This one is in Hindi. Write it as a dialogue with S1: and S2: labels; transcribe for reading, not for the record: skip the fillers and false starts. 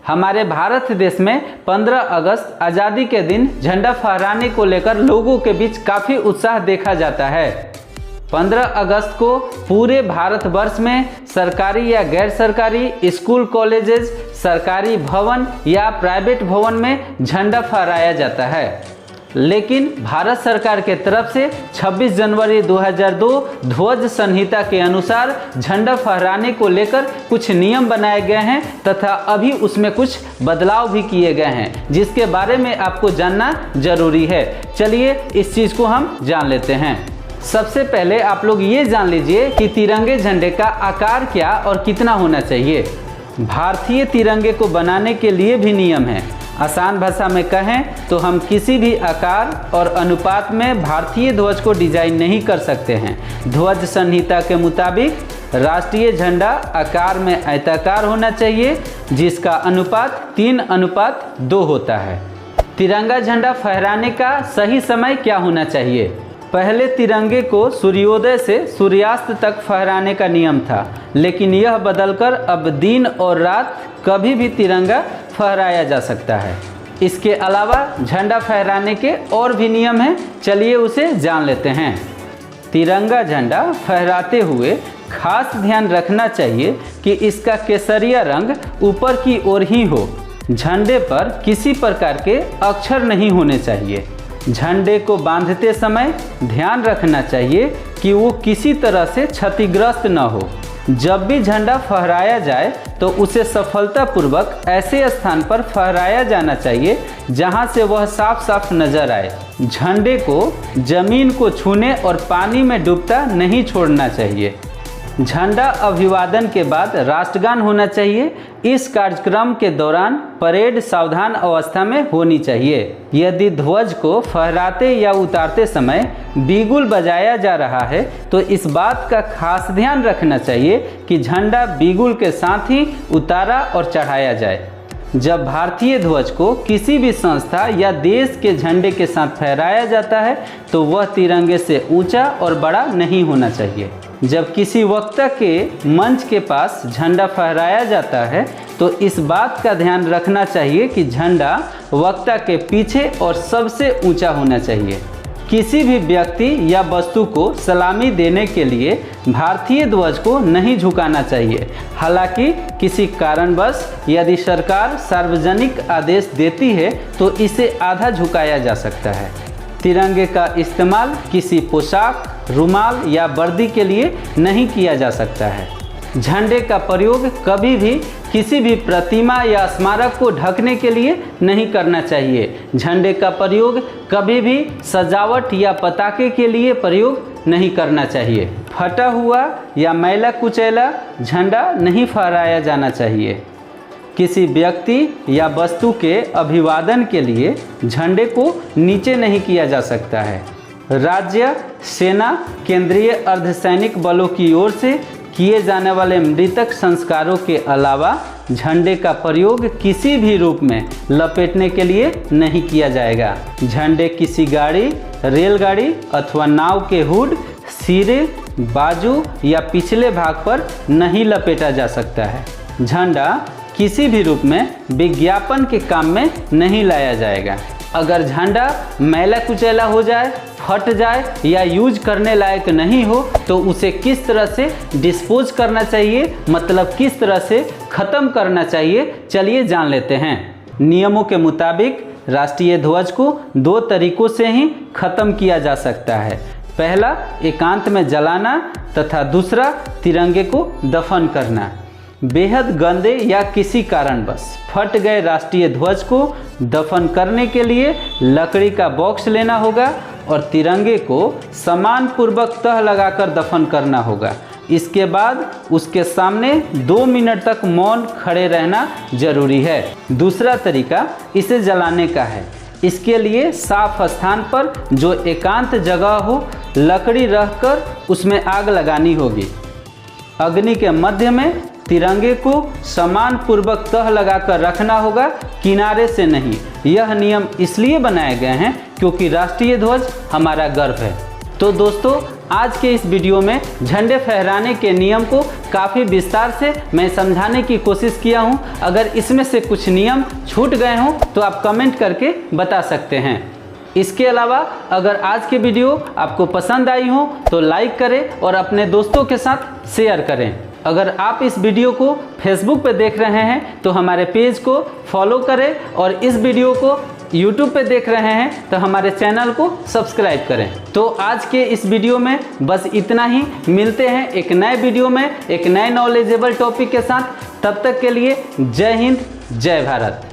S1: हमारे भारत देश में 15 अगस्त आज़ादी के दिन झंडा फहराने को लेकर लोगों के बीच काफ़ी उत्साह देखा जाता है। 15 अगस्त को पूरे भारतवर्ष में सरकारी या गैर सरकारी स्कूल, कॉलेजेस, सरकारी भवन या प्राइवेट भवन में झंडा फहराया जाता है। लेकिन भारत सरकार के तरफ से 26 जनवरी 2002 ध्वज संहिता के अनुसार झंडा फहराने को लेकर कुछ नियम बनाए गए हैं तथा अभी उसमें कुछ बदलाव भी किए गए हैं, जिसके बारे में आपको जानना जरूरी है। चलिए इस चीज़ को हम जान लेते हैं। सबसे पहले आप लोग ये जान लीजिए कि तिरंगे झंडे का आकार क्या और कितना होना चाहिए। भारतीय तिरंगे को बनाने के लिए भी नियम हैं। आसान भाषा में कहें तो हम किसी भी आकार और अनुपात में भारतीय ध्वज को डिजाइन नहीं कर सकते हैं। ध्वज संहिता के मुताबिक राष्ट्रीय झंडा आकार में आयताकार होना चाहिए, जिसका अनुपात 3:2 होता है। तिरंगा झंडा फहराने का सही समय क्या होना चाहिए? पहले तिरंगे को सूर्योदय से सूर्यास्त तक फहराने का नियम था, लेकिन यह बदलकर अब दिन और रात कभी भी तिरंगा फहराया जा सकता है। इसके अलावा झंडा फहराने के और भी नियम हैं, चलिए उसे जान लेते हैं। तिरंगा झंडा फहराते हुए खास ध्यान रखना चाहिए कि इसका केसरिया रंग ऊपर की ओर ही हो। झंडे पर किसी प्रकार के अक्षर नहीं होने चाहिए। झंडे को बांधते समय ध्यान रखना चाहिए कि वो किसी तरह से क्षतिग्रस्त न हो। जब भी झंडा फहराया जाए तो उसे सफलतापूर्वक ऐसे स्थान पर फहराया जाना चाहिए जहां से वह साफ साफ नजर आए। झंडे को जमीन को छूने और पानी में डूबता नहीं छोड़ना चाहिए। झंडा अभिवादन के बाद राष्ट्रगान होना चाहिए। इस कार्यक्रम के दौरान परेड सावधान अवस्था में होनी चाहिए। यदि ध्वज को फहराते या उतारते समय बीगुल बजाया जा रहा है तो इस बात का खास ध्यान रखना चाहिए कि झंडा बीगुल के साथ ही उतारा और चढ़ाया जाए। जब भारतीय ध्वज को किसी भी संस्था या देश के झंडे के साथ फहराया जाता है तो वह तिरंगे से ऊंचा और बड़ा नहीं होना चाहिए। जब किसी वक्ता के मंच के पास झंडा फहराया जाता है तो इस बात का ध्यान रखना चाहिए कि झंडा वक्ता के पीछे और सबसे ऊंचा होना चाहिए। किसी भी व्यक्ति या वस्तु को सलामी देने के लिए भारतीय ध्वज को नहीं झुकाना चाहिए। हालांकि किसी कारणवश यदि सरकार सार्वजनिक आदेश देती है तो इसे आधा झुकाया जा सकता है। तिरंगे का इस्तेमाल किसी पोशाक, रुमाल या वर्दी के लिए नहीं किया जा सकता है। झंडे का प्रयोग कभी भी किसी भी प्रतिमा या स्मारक को ढकने के लिए नहीं करना चाहिए। झंडे का प्रयोग कभी भी सजावट या पताके के लिए प्रयोग नहीं करना चाहिए। फटा हुआ या मैला कुचैला झंडा नहीं फहराया जाना चाहिए। किसी व्यक्ति या वस्तु के अभिवादन के लिए झंडे को नीचे नहीं किया जा सकता है। राज्य, सेना, केंद्रीय अर्धसैनिक बलों की ओर से किए जाने वाले मृतक संस्कारों के अलावा झंडे का प्रयोग किसी भी रूप में लपेटने के लिए नहीं किया जाएगा। झंडे किसी गाड़ी, रेलगाड़ी अथवा नाव के हुड, सिरे, बाजू या पिछले भाग पर नहीं लपेटा जा सकता है। झंडा किसी भी रूप में विज्ञापन के काम में नहीं लाया जाएगा। अगर झंडा मैला कुचैला हो जाए, फट जाए या यूज करने लायक नहीं हो तो उसे किस तरह से डिस्पोज करना चाहिए, मतलब किस तरह से ख़त्म करना चाहिए, चलिए जान लेते हैं। नियमों के मुताबिक राष्ट्रीय ध्वज को 2 तरीकों से ही ख़त्म किया जा सकता है। पहला एकांत में जलाना तथा दूसरा तिरंगे को दफन करना। बेहद गंदे या किसी कारणवश फट गए राष्ट्रीय ध्वज को दफन करने के लिए लकड़ी का बॉक्स लेना होगा और तिरंगे को सम्मानपूर्वक तह लगाकर दफन करना होगा। इसके बाद उसके सामने 2 मिनट तक मौन खड़े रहना जरूरी है। दूसरा तरीका इसे जलाने का है। इसके लिए साफ स्थान पर जो एकांत जगह हो, लकड़ी रखकर उसमें आग लगानी होगी। अग्नि के मध्य में तिरंगे को सम्मानपूर्वक तह लगाकर रखना होगा, किनारे से नहीं। यह नियम इसलिए बनाए गए हैं क्योंकि राष्ट्रीय ध्वज हमारा गर्व है। तो दोस्तों, आज के इस वीडियो में झंडे फहराने के नियम को काफ़ी विस्तार से मैं समझाने की कोशिश किया हूं। अगर इसमें से कुछ नियम छूट गए हों तो आप कमेंट करके बता सकते हैं। इसके अलावा अगर आज की वीडियो आपको पसंद आई हो तो लाइक करें और अपने दोस्तों के साथ शेयर करें। अगर आप इस वीडियो को फेसबुक पे देख रहे हैं तो हमारे पेज को फॉलो करें और इस वीडियो को यूट्यूब पे देख रहे हैं तो हमारे चैनल को सब्सक्राइब करें। तो आज के इस वीडियो में बस इतना ही। मिलते हैं एक नए वीडियो में एक नए नॉलेजेबल टॉपिक के साथ। तब तक के लिए जय हिंद, जय भारत।